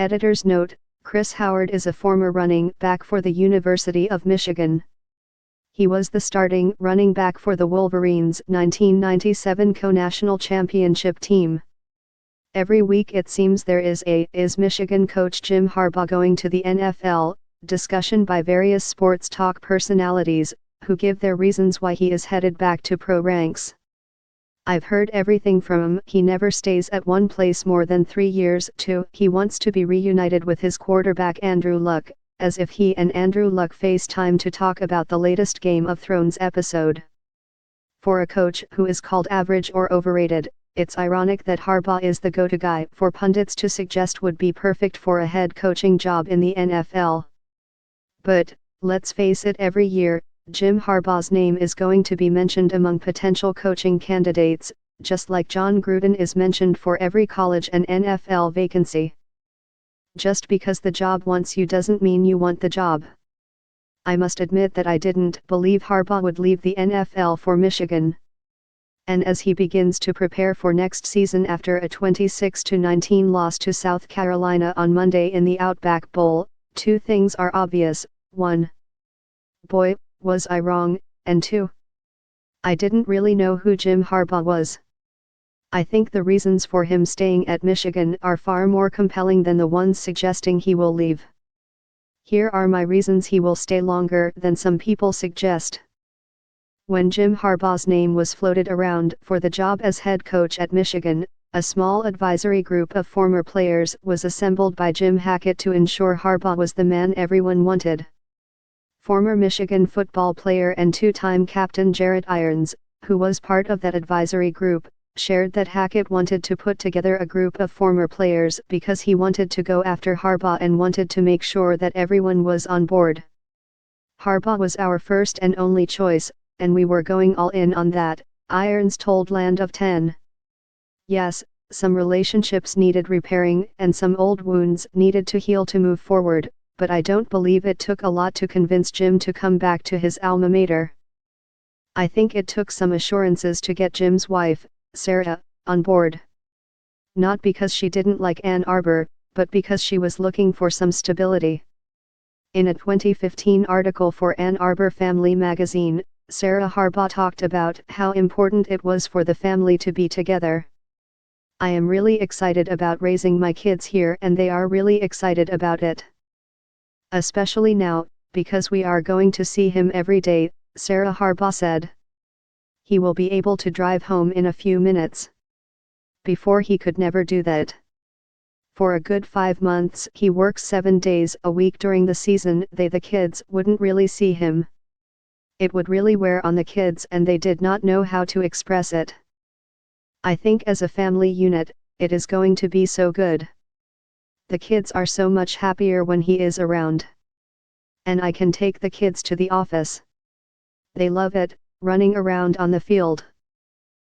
Editor's note: Chris Howard is a former running back for the University of Michigan. He was the starting running back for the Wolverines' 1997 co-national championship team. Every week it seems there is Michigan coach Jim Harbaugh going to the NFL, discussion by various sports talk personalities, who give their reasons why he is headed back to pro ranks. I've heard everything from he never stays at one place more than 3 years to he wants to be reunited with his quarterback Andrew Luck, as if he and Andrew Luck FaceTime to talk about the latest Game of Thrones episode. For a coach who is called average or overrated, it's ironic that Harbaugh is the go-to guy for pundits to suggest would be perfect for a head coaching job in the NFL. But, let's face it, every year, Jim Harbaugh's name is going to be mentioned among potential coaching candidates, just like John Gruden is mentioned for every college and NFL vacancy. Just because the job wants you doesn't mean you want the job. I must admit that I didn't believe Harbaugh would leave the NFL for Michigan. And as he begins to prepare for next season after a 26-19 loss to South Carolina on Monday in the Outback Bowl, two things are obvious: 1. Boy, was I wrong, and 2. I didn't really know who Jim Harbaugh was. I think the reasons for him staying at Michigan are far more compelling than the ones suggesting he will leave. Here are my reasons he will stay longer than some people suggest. When Jim Harbaugh's name was floated around for the job as head coach at Michigan, a small advisory group of former players was assembled by Jim Hackett to ensure Harbaugh was the man everyone wanted. Former Michigan football player and two-time captain Jarrett Irons, who was part of that advisory group, shared that Hackett wanted to put together a group of former players because he wanted to go after Harbaugh and wanted to make sure that everyone was on board. Harbaugh was our first and only choice, and we were going all in on that, Irons told Land of 10. Yes, some relationships needed repairing and some old wounds needed to heal to move forward, but I don't believe it took a lot to convince Jim to come back to his alma mater. I think it took some assurances to get Jim's wife, Sarah, on board. Not because she didn't like Ann Arbor, but because she was looking for some stability. In a 2015 article for Ann Arbor Family magazine, Sarah Harbaugh talked about how important it was for the family to be together. I am really excited about raising my kids here, and they are really excited about it. Especially now, because we are going to see him every day, Sarah Harbaugh said. He will be able to drive home in a few minutes. Before he could never do that. For a good 5 months he works 7 days a week during the season. The kids wouldn't really see him. It would really wear on the kids and they did not know how to express it. I think as a family unit, it is going to be so good. The kids are so much happier when he is around. And I can take the kids to the office. They love it, running around on the field.